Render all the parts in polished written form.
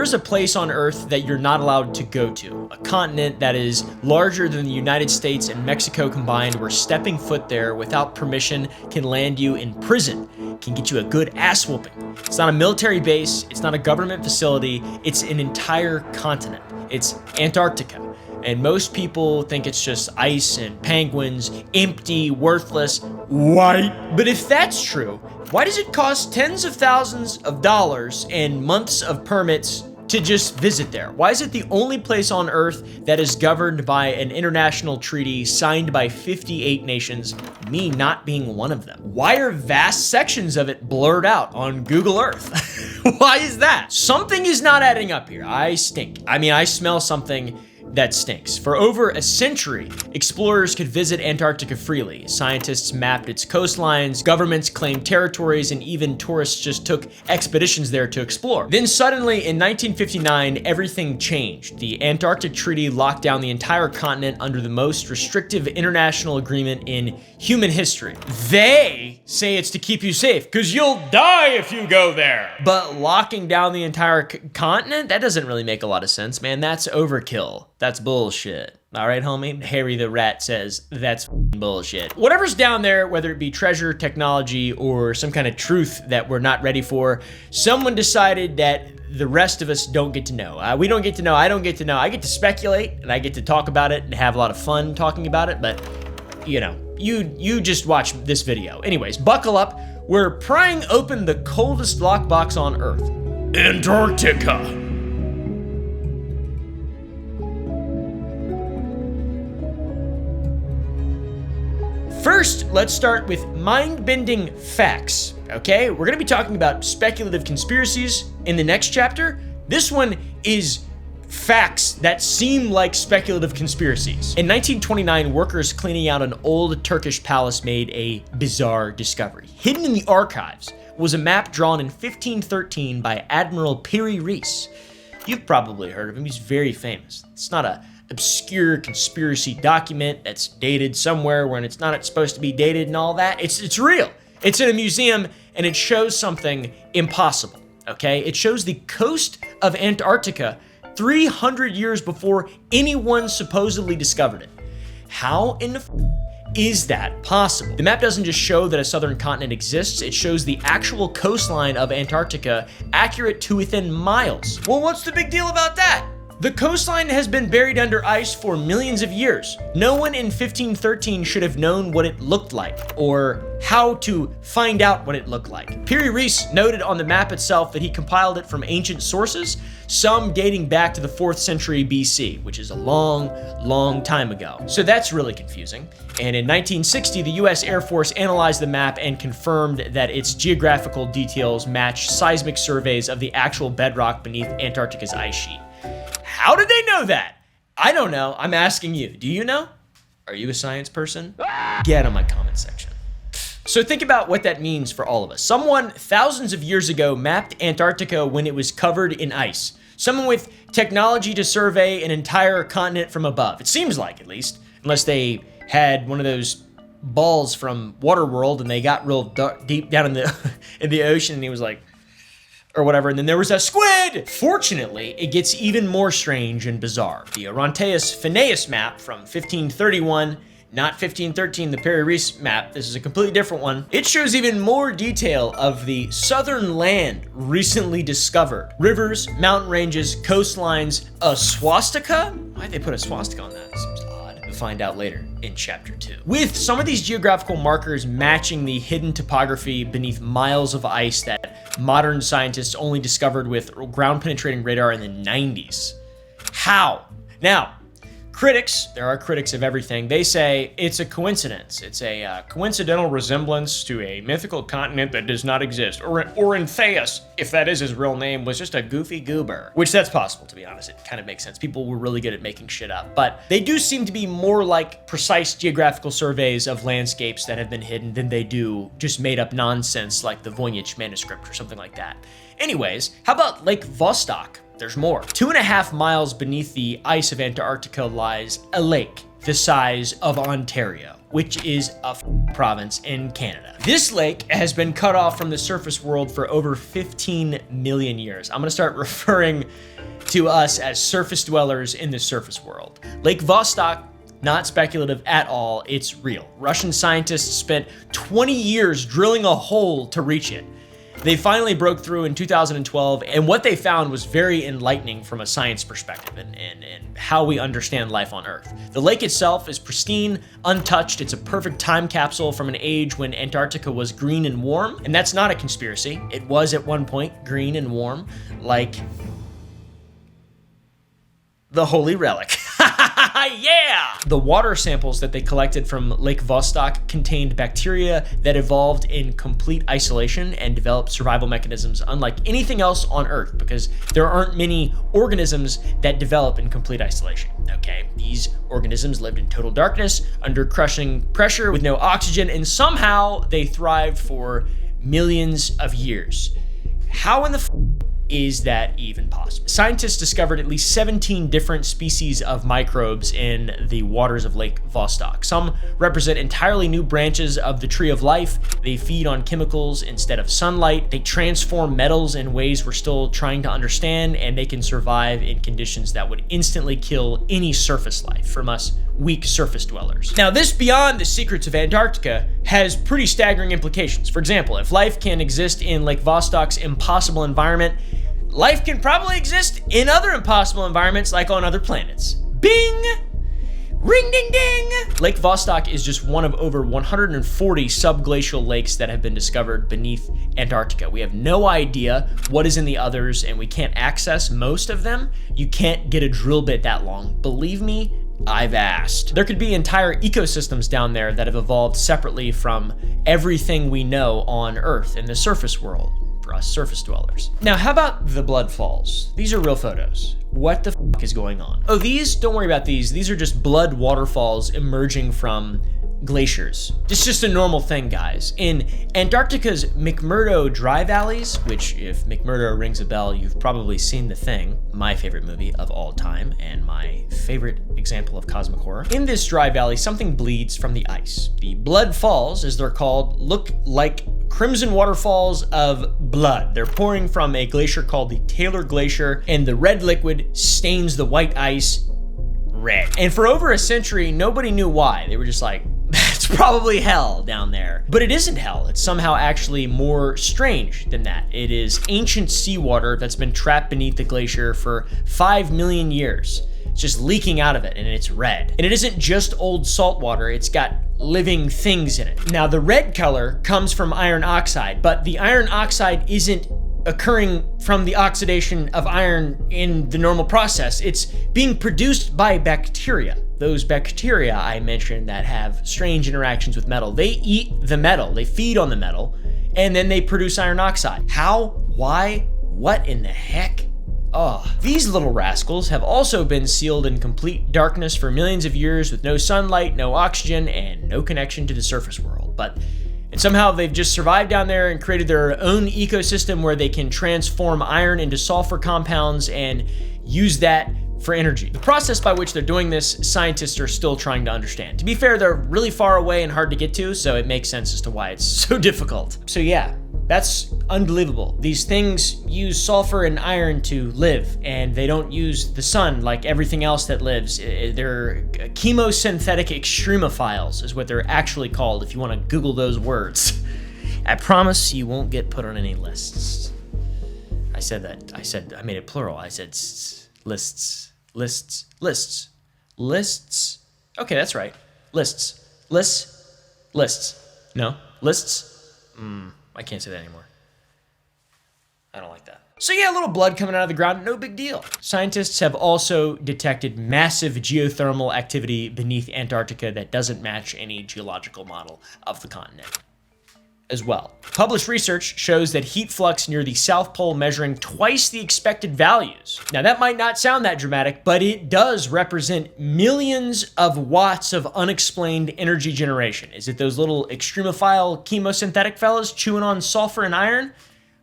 There's a place on Earth that you're not allowed to go to, a continent that is larger than the United States and Mexico combined, where stepping foot there without permission can land you in prison, can get you a good ass whooping. It's not a military base, it's not a government facility, it's an entire continent. It's Antarctica. And most people think it's just ice and penguins, empty, worthless, white. But if that's true, why does it cost tens of thousands of dollars and months of permits to just visit there? Why is it the only place on Earth that is governed by an international treaty signed by 58 nations, me not being one of them? Why are vast sections of it blurred out on Google Earth? Why is that? Something is not adding up here. I stink. I smell something that stinks. For over a century, explorers could visit Antarctica freely. Scientists mapped its coastlines, governments claimed territories, and even tourists just took expeditions there to explore. Then suddenly, in 1959, everything changed. The Antarctic Treaty locked down the entire continent under the most restrictive international agreement in human history. They say it's to keep you safe, because you'll die if you go there. But locking down the entire continent? That doesn't really make a lot of sense, man. That's overkill. That's bullshit. All right, homie? Harry the Rat says that's bullshit. Whatever's down there, whether it be treasure, technology, or some kind of truth that we're not ready for, someone decided that the rest of us don't get to know. We don't get to know, I don't get to know. I get to speculate, and I get to talk about it and have a lot of fun talking about it, but, you know, you just watch this video. Anyways, buckle up. We're prying open the coldest lockbox on Earth. Antarctica. First, let's start with mind-bending facts, okay? We're gonna be talking about speculative conspiracies in the next chapter. This one is facts that seem like speculative conspiracies. In 1929, workers cleaning out an old Turkish palace made a bizarre discovery. Hidden in the archives was a map drawn in 1513 by Admiral Piri Reis. You've probably heard of him, he's very famous. It's not a obscure conspiracy document that's dated somewhere when it's not supposed to be dated and all that. It's real. It's in a museum and it shows something impossible, okay? It shows the coast of Antarctica 300 years before anyone supposedly discovered it. How in the is that possible? The map doesn't just show that a southern continent exists, it shows the actual coastline of Antarctica accurate to within miles. Well, what's the big deal about that? The coastline has been buried under ice for millions of years. No one in 1513 should have known what it looked like or how to find out what it looked like. Piri Reis noted on the map itself that he compiled it from ancient sources, some dating back to the 4th century BC, which is a long, long time ago. So that's really confusing. And in 1960, the US Air Force analyzed the map and confirmed that its geographical details match seismic surveys of the actual bedrock beneath Antarctica's ice sheet. How did they know that? I don't know. I'm asking you. Do you know? Are you a science person? Get on my comment section. So think about what that means for all of us. Someone thousands of years ago mapped Antarctica when it was covered in ice. Someone with technology to survey an entire continent from above. It seems like, at least. Unless they had one of those balls from Waterworld and they got real deep down in the ocean and he was like, or whatever, and then there was a squid! Fortunately, it gets even more strange and bizarre. The Oronteus Phineas map from 1531, not 1513, the Piri Reis map, this is a completely different one. It shows even more detail of the southern land recently discovered. Rivers, mountain ranges, coastlines, a swastika? Why'd they put a swastika on that? Seems odd. We'll find out later in chapter 2. With some of these geographical markers matching the hidden topography beneath miles of ice that modern scientists only discovered with ground-penetrating radar in the 90s. How? Now, critics, there are critics of everything, they say it's a coincidence. It's a coincidental resemblance to a mythical continent that does not exist. Or Oronteus, if that is his real name, was just a goofy goober. Which that's possible, to be honest. It kind of makes sense. People were really good at making shit up. But they do seem to be more like precise geographical surveys of landscapes that have been hidden than they do just made up nonsense like the Voynich manuscript or something like that. Anyways, how about Lake Vostok? There's more. 2.5 miles beneath the ice of Antarctica lies a lake the size of Ontario. which is a province in Canada. This lake has been cut off from the surface world for over 15 million years. I'm gonna start referring to us as surface dwellers in the surface world. Lake Vostok, not speculative at all, it's real. Russian scientists spent 20 years drilling a hole to reach it. They finally broke through in 2012, and what they found was very enlightening from a science perspective and how we understand life on Earth. The lake itself is pristine, untouched. It's a perfect time capsule from an age when Antarctica was green and warm, and that's not a conspiracy. It was at one point green and warm, like the holy relic. Yeah! The water samples that they collected from Lake Vostok contained bacteria that evolved in complete isolation and developed survival mechanisms unlike anything else on Earth, because there aren't many organisms that develop in complete isolation, okay? These organisms lived in total darkness, under crushing pressure, with no oxygen, and somehow they thrived for millions of years. How in the is that even possible? Scientists discovered at least 17 different species of microbes in the waters of Lake Vostok. Some represent entirely new branches of the tree of life. They feed on chemicals instead of sunlight. They transform metals in ways we're still trying to understand, and they can survive in conditions that would instantly kill any surface life from us weak surface dwellers. Now, this beyond the secrets of Antarctica has pretty staggering implications. For example, if life can exist in Lake Vostok's impossible environment, life can probably exist in other impossible environments, like on other planets. Bing! Ring ding ding! Lake Vostok is just one of over 140 subglacial lakes that have been discovered beneath Antarctica. We have no idea what is in the others, and we can't access most of them. You can't get a drill bit that long. Believe me, I've asked. There could be entire ecosystems down there that have evolved separately from everything we know on Earth in the surface world, for us surface dwellers. Now, how about the blood falls? These are real photos. What the f is going on? Oh, don't worry about these. These are just blood waterfalls emerging from glaciers. It's just a normal thing, guys. In Antarctica's McMurdo dry valleys, which if McMurdo rings a bell, you've probably seen The Thing, my favorite movie of all time, and my favorite example of cosmic horror. In this dry valley, something bleeds from the ice. The blood falls, as they're called, look like crimson waterfalls of blood. They're pouring from a glacier called the Taylor Glacier, and the red liquid stains the white ice red. And for over a century, nobody knew why. They were just like, that's probably hell down there. But it isn't hell. It's somehow actually more strange than that. It is ancient seawater that's been trapped beneath the glacier for 5 million years. It's just leaking out of it, and it's red. And it isn't just old salt water, it's got living things in it. Now, the red color comes from iron oxide, but the iron oxide isn't occurring from the oxidation of iron in the normal process. It's being produced by bacteria. Those bacteria I mentioned that have strange interactions with metal, they eat the metal, they feed on the metal, and then they produce iron oxide. How? Why? What in the heck? Oh, these little rascals have also been sealed in complete darkness for millions of years with no sunlight, no oxygen, and no connection to the surface world. And somehow they've just survived down there and created their own ecosystem where they can transform iron into sulfur compounds and use that for energy. The process by which they're doing this, scientists are still trying to understand. To be fair, they're really far away and hard to get to, so it makes sense as to why it's so difficult. So yeah, that's unbelievable. These things use sulfur and iron to live, and they don't use the sun like everything else that lives. They're chemosynthetic extremophiles is what they're actually called if you want to Google those words. I promise you won't get put on any lists. I made it plural. I said lists. Okay, that's right. Lists. No, lists. I can't say that anymore. I don't like that. So yeah, a little blood coming out of the ground, no big deal. Scientists have also detected massive geothermal activity beneath Antarctica that doesn't match any geological model of the continent as well. Published research shows that heat flux near the South Pole measuring twice the expected values. Now that might not sound that dramatic, but it does represent millions of watts of unexplained energy generation. Is it those little extremophile chemosynthetic fellas chewing on sulfur and iron?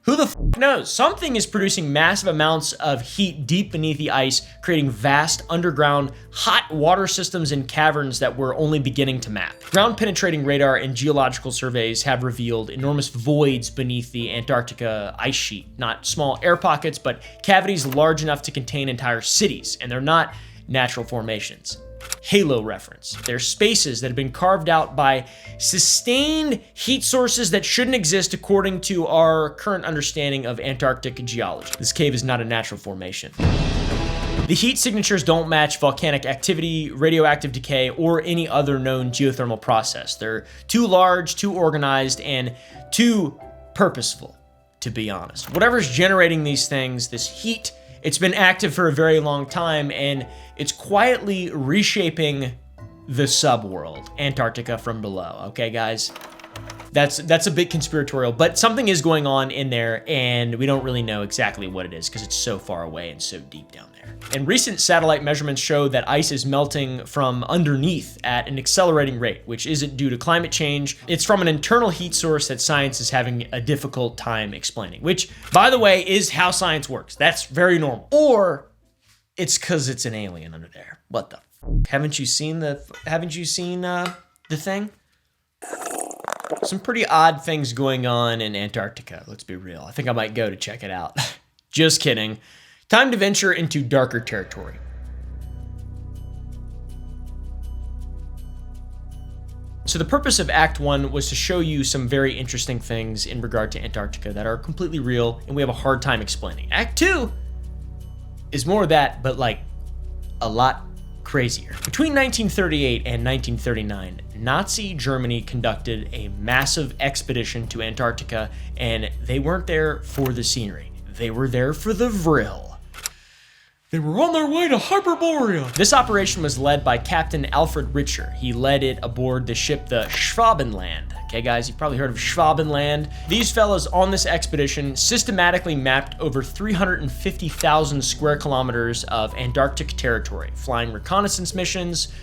Who the f knows? Something is producing massive amounts of heat deep beneath the ice, creating vast underground hot water systems and caverns that we're only beginning to map. Ground penetrating radar and geological surveys have revealed enormous voids beneath the Antarctica ice sheet. Not small air pockets, but cavities large enough to contain entire cities, and they're not natural formations. Halo reference. They're spaces that have been carved out by sustained heat sources that shouldn't exist according to our current understanding of Antarctic geology. This cave is not a natural formation. The heat signatures don't match volcanic activity, radioactive decay, or any other known geothermal process. They're too large, too organized, and too purposeful, to be honest. Whatever's generating these things, this heat, it's been active for a very long time, and it's quietly reshaping the subworld, Antarctica from below, okay, guys? That's a bit conspiratorial, but something is going on in there, and we don't really know exactly what it is because it's so far away and so deep down there. And recent satellite measurements show that ice is melting from underneath at an accelerating rate, which isn't due to climate change. It's from an internal heat source that science is having a difficult time explaining, which, by the way, is how science works. That's very normal. Or it's because it's an alien under there. What the f? Haven't you seen the thing? Some pretty odd things going on in Antarctica, let's be real. I think I might go to check it out. Just kidding. Time to venture into darker territory. So the purpose of Act 1 was to show you some very interesting things in regard to Antarctica that are completely real and we have a hard time explaining. Act 2 is more of that, but like a lot crazier. Between 1938 and 1939, Nazi Germany conducted a massive expedition to Antarctica, and they weren't there for the scenery. They were there for the vril. They were on their way to Hyperborea. This operation was led by Captain Alfred Richer. He led it aboard the ship the Schwabenland. Okay, guys, you've probably heard of Schwabenland. These fellows on this expedition systematically mapped over 350,000 square kilometers of Antarctic territory, flying reconnaissance missions,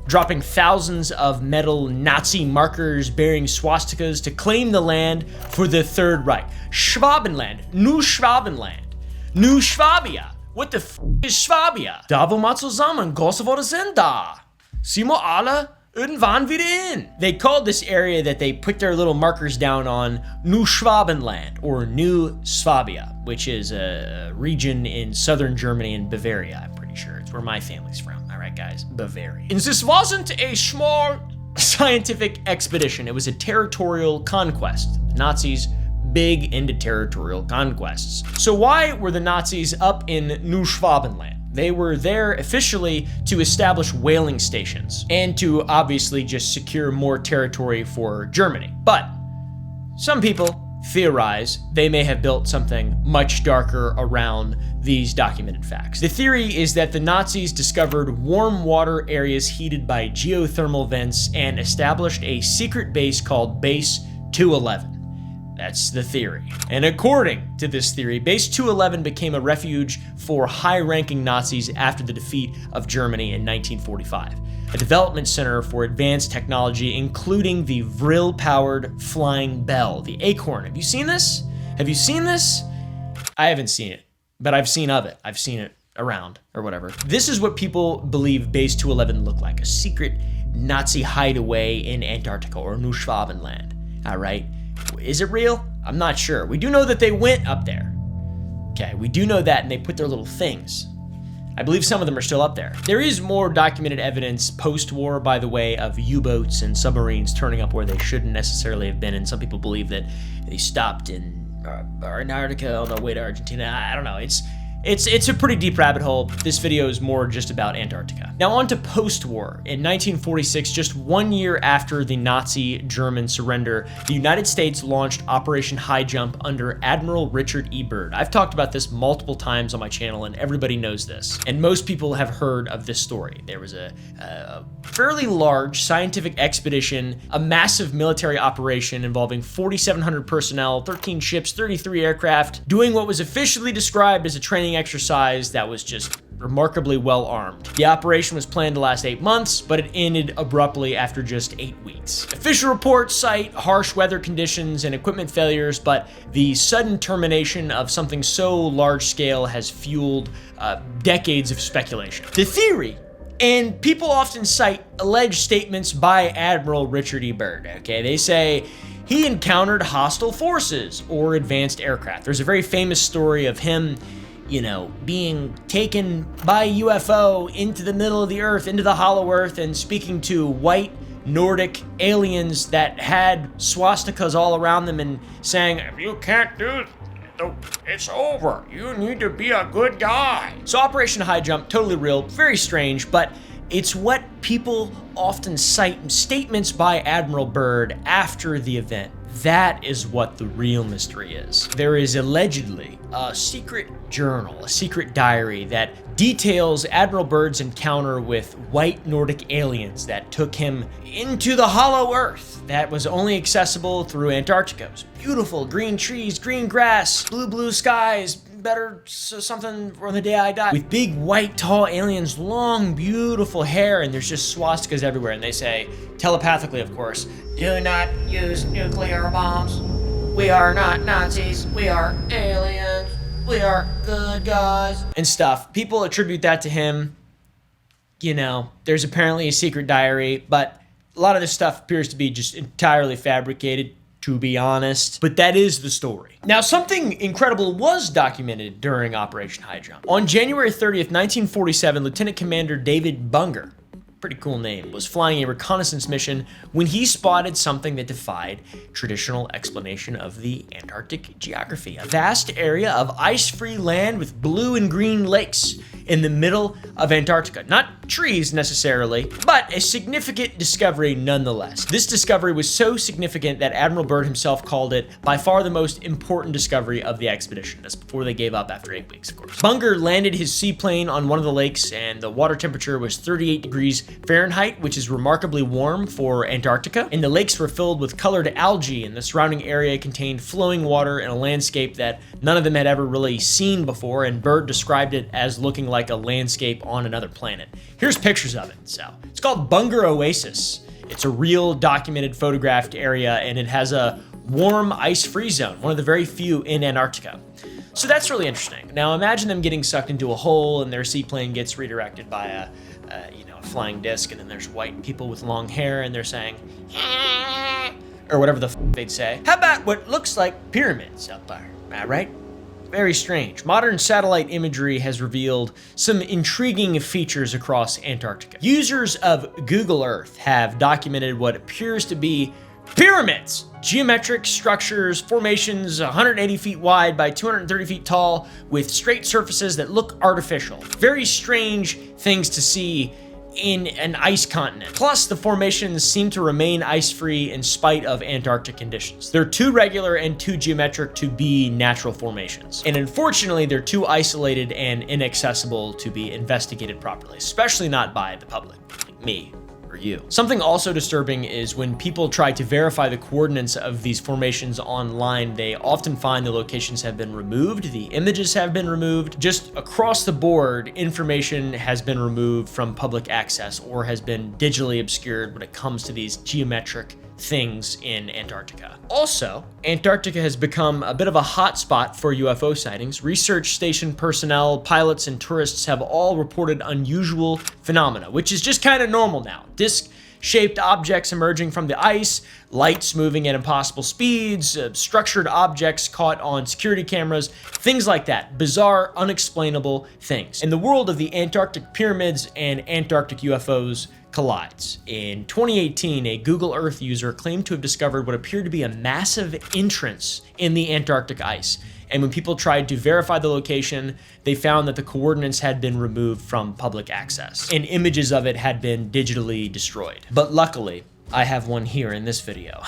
dropping thousands of metal Nazi markers bearing swastikas to claim the land for the Third Reich. Schwabenland, New Schwabenland, New Schwabia. What the f is Schwabia? Da wo man zusammen große Worte sind da. Sind wir alle irgendwann wieder in. They called this area that they put their little markers down on New Schwabenland, or New Swabia, which is a region in southern Germany and Bavaria, I'm pretty sure. It's where my family's from. All right, guys, Bavaria. And this wasn't a small scientific expedition. It was a territorial conquest. The Nazis big into territorial conquests. So why were the Nazis up in New Schwabenland? They were there officially to establish whaling stations and to obviously just secure more territory for Germany. But some people theorize they may have built something much darker around these documented facts. The theory is that the Nazis discovered warm water areas heated by geothermal vents and established a secret base called Base 211. That's the theory. And according to this theory, Base 211 became a refuge for high-ranking Nazis after the defeat of Germany in 1945. A development center for advanced technology, including the Vril-powered Flying Bell, the Acorn. Have you seen this? Have you seen this? I haven't seen it, but I've seen of it. I've seen it around, or whatever. This is what people believe Base 211 looked like, a secret Nazi hideaway in Antarctica, or New Schwabenland, all right? Is it real? I'm not sure. We do know that they went up there. Okay, we do know that, and they put their little things. I believe some of them are still up there. There is more documented evidence post-war, by the way, of U-boats and submarines turning up where they shouldn't necessarily have been, and some people believe that they stopped in Antarctica on their way to Argentina. I don't know. It's a pretty deep rabbit hole. This video is more just about Antarctica. Now on to post-war. In 1946, just 1 year after the Nazi-German surrender, the United States launched Operation High Jump under Admiral Richard E. Byrd. I've talked about this multiple times on my channel, and everybody knows this. And most people have heard of this story. There was a fairly large scientific expedition, a massive military operation involving 4,700 personnel, 13 ships, 33 aircraft, doing what was officially described as a training exercise that was just remarkably well armed. The operation was planned to last 8 months, but it ended abruptly after just 8 weeks. Official reports cite harsh weather conditions and equipment failures, but the sudden termination of something so large scale has fueled decades of speculation. The theory, and people often cite alleged statements by Admiral Richard E. Byrd, okay? They say he encountered hostile forces or advanced aircraft. There's a very famous story of him, being taken by a UFO into the middle of the earth, into the hollow earth, and speaking to white Nordic aliens that had swastikas all around them and saying, "If you can't do it, it's over. You need to be a good guy." So Operation High Jump, totally real, very strange, but it's what people often cite statements by Admiral Byrd after the event. That is what the real mystery is. There is allegedly a secret journal, a secret diary that details Admiral Byrd's encounter with white Nordic aliens that took him into the hollow earth that was only accessible through Antarctica. It was beautiful, green trees, green grass, blue skies, better something for the day I die. With big, white, tall aliens, long, beautiful hair, and there's just swastikas everywhere. And they say, telepathically, of course, "Do not use nuclear bombs. We are not Nazis. We are aliens. We are good guys." And stuff. People attribute that to him. There's apparently a secret diary, but a lot of this stuff appears to be just entirely fabricated, to be honest. But that is the story. Now, something incredible was documented during Operation High Jump. On January 30th, 1947, Lieutenant Commander David Bunger, pretty cool name, was flying a reconnaissance mission when he spotted something that defied traditional explanation of the Antarctic geography. A vast area of ice-free land with blue and green lakes in the middle of Antarctica. Not trees necessarily, but a significant discovery nonetheless. This discovery was so significant that Admiral Byrd himself called it by far the most important discovery of the expedition. That's before they gave up after 8 weeks, of course. Bunger landed his seaplane on one of the lakes, and the water temperature was 38 degrees Fahrenheit, which is remarkably warm for Antarctica. And the lakes were filled with colored algae, and the surrounding area contained flowing water and a landscape that none of them had ever really seen before, and Byrd described it as looking like a landscape on another planet. Here's pictures of it. So it's called Bunger Oasis. It's a real documented photographed area, and it has a warm ice-free zone, one of the very few in Antarctica. So that's really interesting. Now imagine them getting sucked into a hole and their seaplane gets redirected by a flying disc, and then there's white people with long hair and they're saying, or whatever the they'd say. How about what looks like pyramids up there? Am I right? Very strange. Modern satellite imagery has revealed some intriguing features across Antarctica. Users of Google Earth have documented what appears to be pyramids, geometric structures, formations 180 feet wide by 230 feet tall with straight surfaces that look artificial. Very strange things to see in an ice continent. Plus, the formations seem to remain ice-free in spite of Antarctic conditions. They're too regular and too geometric to be natural formations. And unfortunately, they're too isolated and inaccessible to be investigated properly, especially not by the public, like me or you. Something also disturbing is when people try to verify the coordinates of these formations online, they often find the locations have been removed, the images have been removed. Just across the board, information has been removed from public access or has been digitally obscured when it comes to these geometric things in Antarctica. Also, Antarctica has become a bit of a hotspot for UFO sightings. Research station personnel, pilots, and tourists have all reported unusual phenomena, which is just kind of normal now. Disc-shaped objects emerging from the ice, lights moving at impossible speeds, structured objects caught on security cameras, things like that. Bizarre, unexplainable things. In the world of the Antarctic pyramids and Antarctic UFOs collides. In 2018, a Google Earth user claimed to have discovered what appeared to be a massive entrance in the Antarctic ice. And when people tried to verify the location, they found that the coordinates had been removed from public access, and images of it had been digitally destroyed. But luckily, I have one here in this video.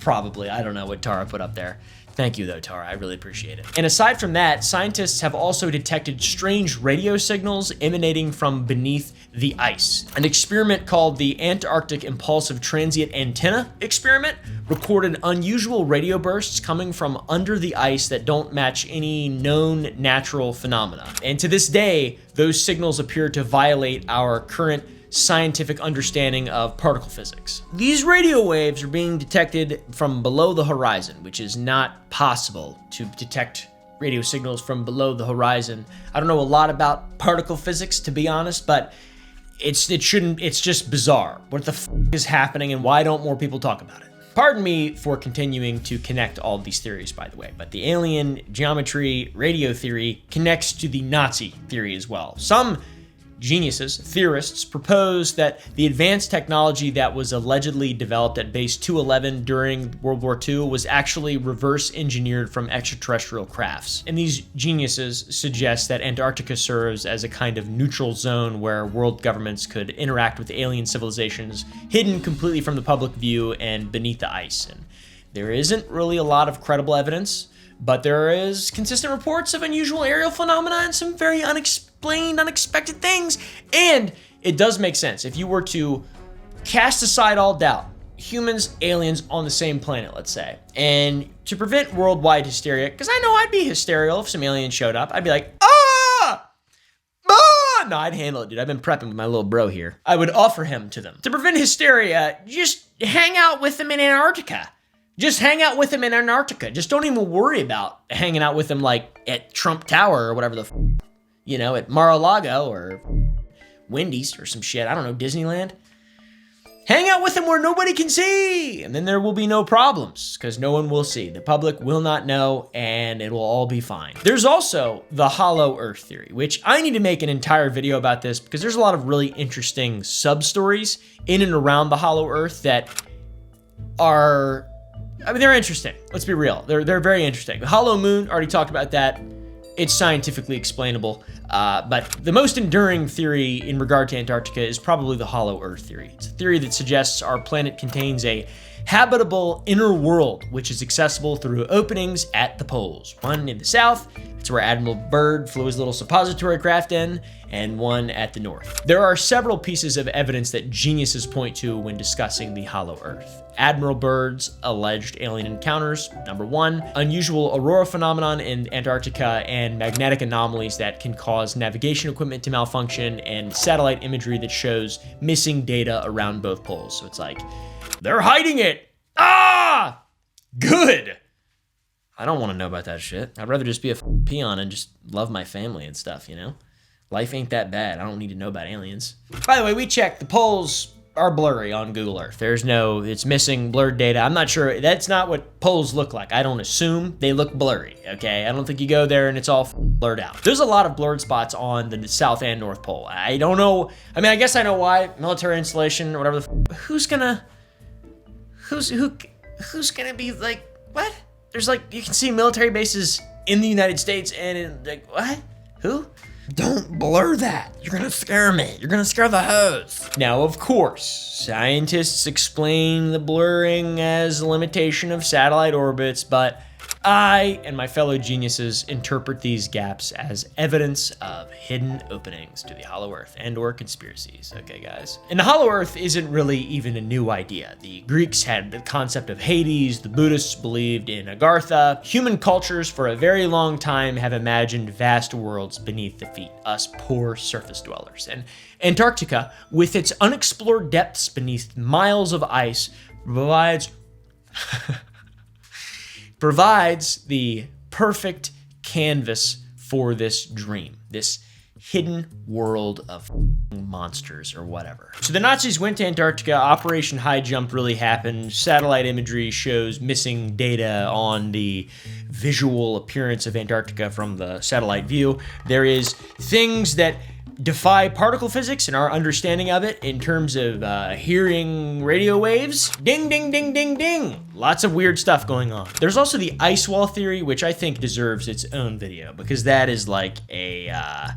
Probably, I don't know what Tara put up there. Thank you though, Tara, I really appreciate it. And aside from that, scientists have also detected strange radio signals emanating from beneath the ice. An experiment called the Antarctic Impulsive Transient Antenna experiment recorded unusual radio bursts coming from under the ice that don't match any known natural phenomena. And to this day, those signals appear to violate our current scientific understanding of particle physics. These radio waves are being detected from below the horizon, which is not possible to detect radio signals from below the horizon. I don't know a lot about particle physics, to be honest, but it's just bizarre. What the f is happening, and why don't more people talk about it? Pardon me for continuing to connect all of these theories, by the way, but the alien, geometry, radio theory connects to the Nazi theory as well. Some geniuses, theorists, propose that the advanced technology that was allegedly developed at Base 211 during World War II was actually reverse engineered from extraterrestrial crafts. And these geniuses suggest that Antarctica serves as a kind of neutral zone where world governments could interact with alien civilizations hidden completely from the public view and beneath the ice. And there isn't really a lot of credible evidence, but there is consistent reports of unusual aerial phenomena and some very unexpected things. And it does make sense. If you were to cast aside all doubt, humans, aliens on the same planet, let's say, and to prevent worldwide hysteria, because I know I'd be hysterical if some aliens showed up. I'd be like, ah! Ah! No, I'd handle it, dude. I've been prepping with my little bro here. I would offer him to them. To prevent hysteria, just hang out with them in Antarctica. Just hang out with him in Antarctica. Just don't even worry about hanging out with him like at Trump Tower or whatever at Mar-a-Lago or Wendy's or some shit. I don't know, Disneyland. Hang out with him where nobody can see, and then there will be no problems because no one will see. The public will not know, and it will all be fine. There's also the hollow earth theory, which I need to make an entire video about this because there's a lot of really interesting sub-stories in and around the hollow earth that are... they're interesting. Let's be real. They're very interesting. The hollow moon, already talked about that. It's scientifically explainable. But the most enduring theory in regard to Antarctica is probably the hollow earth theory. It's a theory that suggests our planet contains a habitable inner world, which is accessible through openings at the poles. One in the south, it's where Admiral Byrd flew his little suppository craft in, and one at the north. There are several pieces of evidence that geniuses point to when discussing the hollow earth. Admiral Byrd's alleged alien encounters, number one, unusual aurora phenomenon in Antarctica and magnetic anomalies that can cause navigation equipment to malfunction, and satellite imagery that shows missing data around both poles. So it's like, they're hiding it. Ah, good. I don't want to know about that shit. I'd rather just be a peon and just love my family and stuff, Life ain't that bad. I don't need to know about aliens. By the way, we checked. The poles are blurry on Google Earth. It's missing blurred data. I'm not sure. That's not what poles look like. I don't assume they look blurry, okay? I don't think you go there and it's all blurred out. There's a lot of blurred spots on the South and North Pole. I don't know. I guess I know why. Military installation or whatever who's gonna be like, what? There's you can see military bases in the United States and what? Who? Don't blur that. You're gonna scare me. You're gonna scare the hoes. Now, of course, scientists explain the blurring as a limitation of satellite orbits, but I and my fellow geniuses interpret these gaps as evidence of hidden openings to the hollow earth and/or conspiracies. Okay, guys? And the hollow earth isn't really even a new idea. The Greeks had the concept of Hades, the Buddhists believed in Agartha. Human cultures for a very long time have imagined vast worlds beneath the feet, us poor surface dwellers. And Antarctica, with its unexplored depths beneath miles of ice, provides the perfect canvas for this dream, this hidden world of monsters or whatever. So the Nazis went to Antarctica, Operation High Jump really happened, satellite imagery shows missing data on the visual appearance of Antarctica from the satellite view. There is things that defy particle physics and our understanding of it in terms of hearing radio waves. Ding, ding, ding, ding, ding. Lots of weird stuff going on. There's also the ice wall theory, which I think deserves its own video because that is like I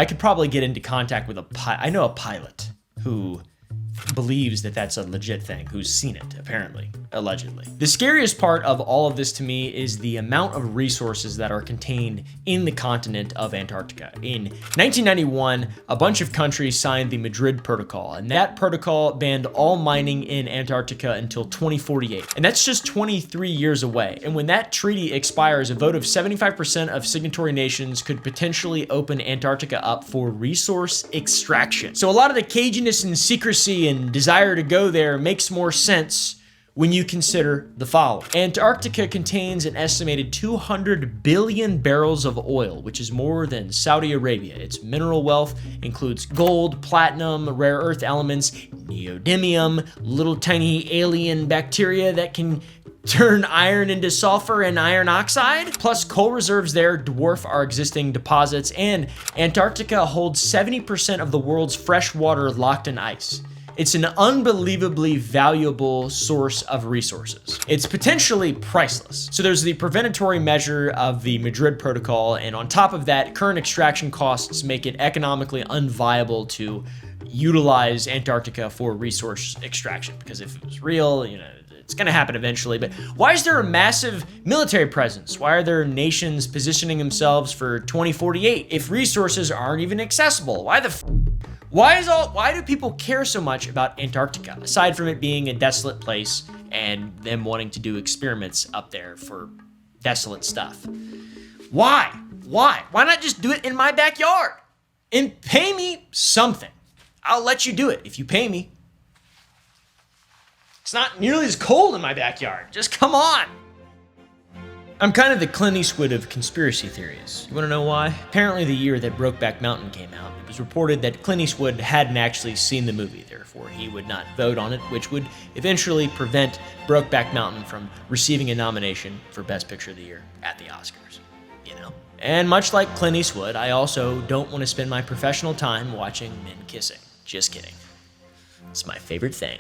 could probably get into contact with I know a pilot who believes that that's a legit thing, who's seen it, apparently, allegedly. The scariest part of all of this to me is the amount of resources that are contained in the continent of Antarctica. In 1991, a bunch of countries signed the Madrid Protocol, and that protocol banned all mining in Antarctica until 2048. And that's just 23 years away. And when that treaty expires, a vote of 75% of signatory nations could potentially open Antarctica up for resource extraction. So a lot of the caginess and secrecy and desire to go there makes more sense when you consider the following. Antarctica contains an estimated 200 billion barrels of oil, which is more than Saudi Arabia. Its mineral wealth includes gold, platinum, rare earth elements, neodymium, little tiny alien bacteria that can turn iron into sulfur and iron oxide. Plus, coal reserves there dwarf our existing deposits, and Antarctica holds 70% of the world's fresh water locked in ice. It's an unbelievably valuable source of resources. It's potentially priceless. So there's the preventatory measure of the Madrid Protocol, and on top of that, current extraction costs make it economically unviable to utilize Antarctica for resource extraction, because if it was real, it's gonna happen eventually. But why is there a massive military presence? Why are there nations positioning themselves for 2048 if resources aren't even accessible? Why do people care so much about Antarctica, aside from it being a desolate place and them wanting to do experiments up there for desolate stuff? Why? Why not just do it in my backyard and pay me something? I'll let you do it if you pay me. It's not nearly as cold in my backyard. Just come on. I'm kind of the Clint Eastwood of conspiracy theories. You want to know why? Apparently the year that Brokeback Mountain came out, it was reported that Clint Eastwood hadn't actually seen the movie, therefore he would not vote on it, which would eventually prevent Brokeback Mountain from receiving a nomination for Best Picture of the Year at the Oscars, And much like Clint Eastwood, I also don't want to spend my professional time watching men kissing. Just kidding. It's my favorite thing.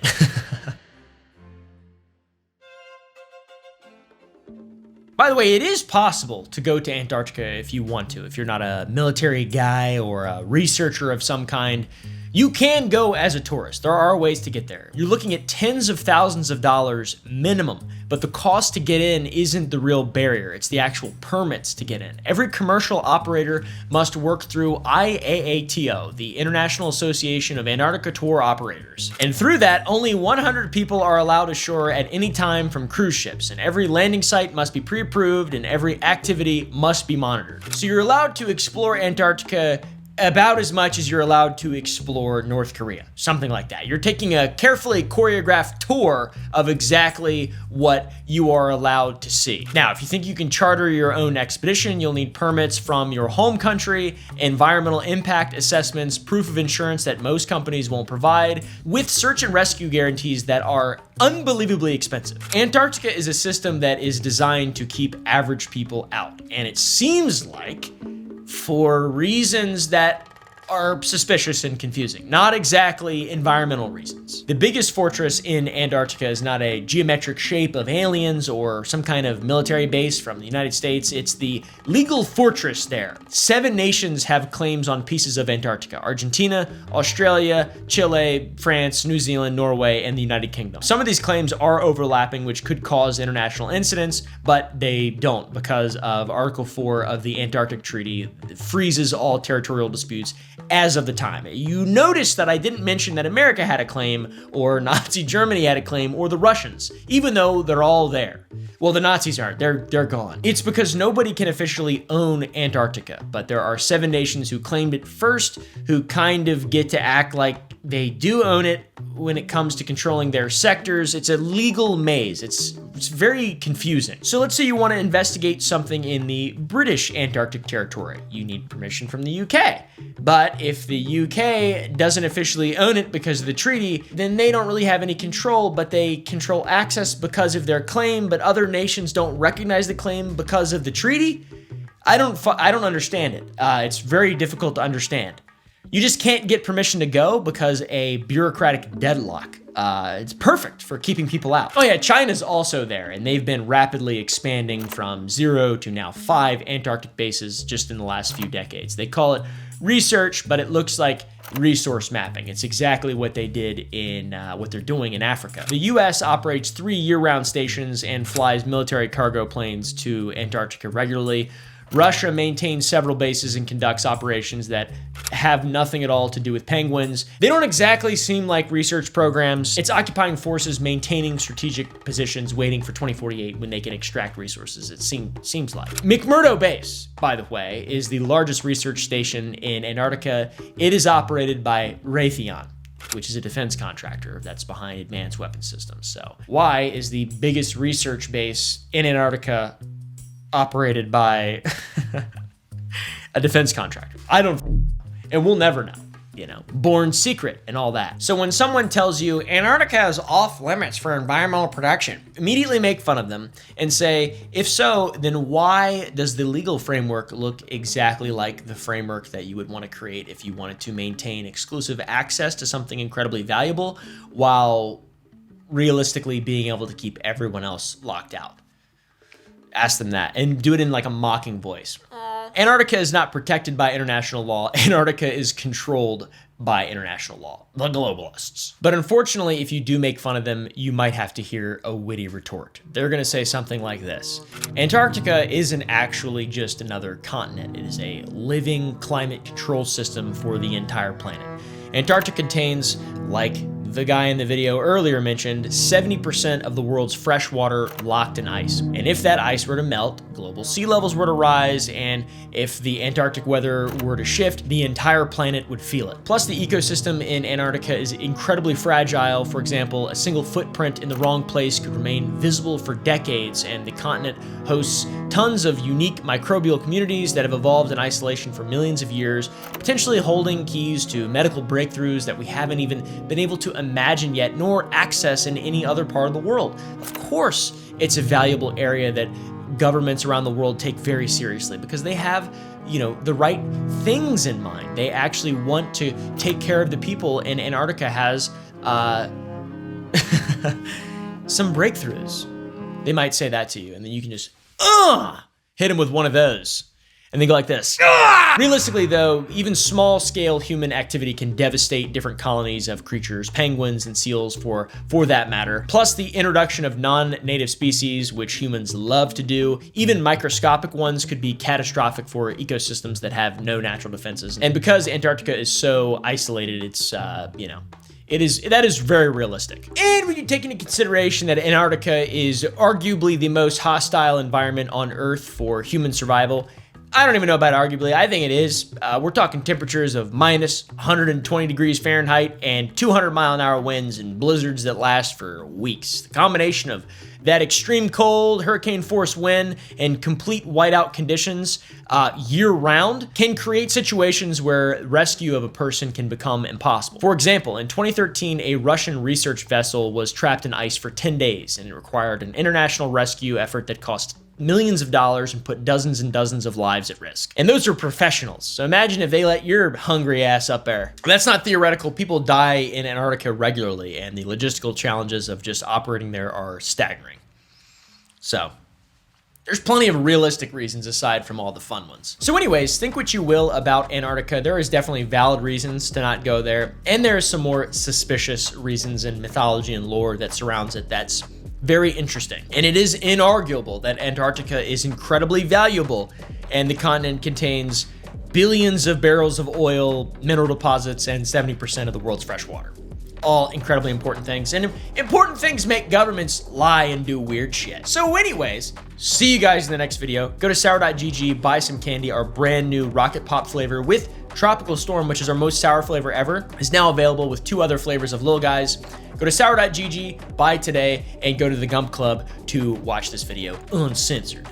By the way, it is possible to go to Antarctica if you want to. If you're not a military guy or a researcher of some kind, you can go as a tourist. There are ways to get there. You're looking at tens of thousands of dollars minimum, but the cost to get in isn't the real barrier. It's the actual permits to get in. Every commercial operator must work through IAATO, the International Association of Antarctica Tour Operators. And through that, only 100 people are allowed ashore at any time from cruise ships, and every landing site must be pre-approved and every activity must be monitored. So you're allowed to explore Antarctica about as much as you're allowed to explore North Korea, something like that. You're taking a carefully choreographed tour of exactly what you are allowed to see. Now, if you think you can charter your own expedition, you'll need permits from your home country, environmental impact assessments, proof of insurance that most companies won't provide, with search and rescue guarantees that are unbelievably expensive. Antarctica is a system that is designed to keep average people out, and it seems like for reasons that are suspicious and confusing, not exactly environmental reasons. The biggest fortress in Antarctica is not a geometric shape of aliens or some kind of military base from the United States. It's the legal fortress there. 7 nations have claims on pieces of Antarctica: Argentina, Australia, Chile, France, New Zealand, Norway, and the United Kingdom. Some of these claims are overlapping, which could cause international incidents, but they don't, because of Article 4 of the Antarctic Treaty that freezes all territorial disputes as of the time. You notice that I didn't mention that America had a claim, or Nazi Germany had a claim, or the Russians, even though they're all there. Well, the Nazis aren't. They're gone. It's because nobody can officially own Antarctica, but there are 7 nations who claimed it first, who kind of get to act like they do own it when it comes to controlling their sectors. It's a legal maze. It's very confusing. So let's say you want to investigate something in the British Antarctic territory. You need permission from the UK. But if the UK doesn't officially own it because of the treaty, then they don't really have any control, but they control access because of their claim, but other nations don't recognize the claim because of the treaty. I don't understand it. It's very difficult to understand. You just can't get permission to go because a bureaucratic deadlock it's perfect for keeping people out. Oh yeah, China's also there, and they've been rapidly expanding from 0 to now 5 Antarctic bases just in the last few decades. They call it research, but it looks like resource mapping. It's exactly what they did in what they're doing in Africa. The US operates 3 year-round stations and flies military cargo planes to Antarctica regularly. Russia maintains several bases and conducts operations that have nothing at all to do with penguins. They don't exactly seem like research programs. It's occupying forces maintaining strategic positions waiting for 2048 when they can extract resources, it seems like. McMurdo Base, by the way, is the largest research station in Antarctica. It is operated by Raytheon, which is a defense contractor that's behind advanced weapon systems. So why is the biggest research base in Antarctica operated by a defense contractor? I don't, and we'll never know, you know, born secret and all that. So when someone tells you Antarctica is off limits for environmental protection, immediately make fun of them and say, if so, then why does the legal framework look exactly like the framework that you would want to create if you wanted to maintain exclusive access to something incredibly valuable while realistically being able to keep everyone else locked out? Ask them that and do it in like a mocking voice. Antarctica is not protected by international law. Antarctica is controlled by international law, the globalists. But unfortunately, if you do make fun of them, you might have to hear a witty retort. They're gonna say something like this: Antarctica isn't actually just another continent. It is a living climate control system for the entire planet. Antarctica contains, like the guy in the video earlier mentioned, 70% of the world's fresh water locked in ice. And if that ice were to melt, global sea levels were to rise, and if the Antarctic weather were to shift, the entire planet would feel it. Plus, the ecosystem in Antarctica is incredibly fragile. For example, a single footprint in the wrong place could remain visible for decades, and the continent hosts tons of unique microbial communities that have evolved in isolation for millions of years, potentially holding keys to medical breakthroughs that we haven't even been able to imagine yet, nor access in any other part of the world. Of course, it's a valuable area that governments around the world take very seriously because they have, you know, the right things in mind. They actually want to take care of the people, and Antarctica has some breakthroughs. They might say that to you, and then you can just hit them with one of those, and they go like this. Realistically, though, even small-scale human activity can devastate different colonies of creatures, penguins and seals for that matter. Plus, the introduction of non-native species, which humans love to do, even microscopic ones, could be catastrophic for ecosystems that have no natural defenses. And because Antarctica is so isolated, it's, you know, that is very realistic. And when you take into consideration that Antarctica is arguably the most hostile environment on Earth for human survival, I don't even know about arguably. I think it is. We're talking temperatures of minus 120 degrees Fahrenheit and 200-mile-an-hour winds and blizzards that last for weeks. The combination of that extreme cold, hurricane-force wind, and complete whiteout conditions year-round can create situations where rescue of a person can become impossible. For example, in 2013, a Russian research vessel was trapped in ice for 10 days, and it required an international rescue effort that cost millions of dollars and put dozens and dozens of lives at risk. And those are professionals. So imagine if they let your hungry ass up there. That's not theoretical. People die in Antarctica regularly, and the logistical challenges of just operating there are staggering. So there's plenty of realistic reasons aside from all the fun ones. So anyways, think what you will about Antarctica. There is definitely valid reasons to not go there. And there are some more suspicious reasons in mythology and lore that surrounds it that's very interesting. And it is inarguable that Antarctica is incredibly valuable, and the continent contains billions of barrels of oil, mineral deposits, and 70% of the world's fresh water. All incredibly important things, and important things make governments lie and do weird shit. So anyways, see you guys in the next video. Go to sour.gg, buy some candy. Our brand new Rocket Pop flavor with Tropical Storm, which is our most sour flavor ever, is now available with 2 other flavors of Lil Guys. Go to sour.gg, buy today, and go to the Gump Club to watch this video uncensored.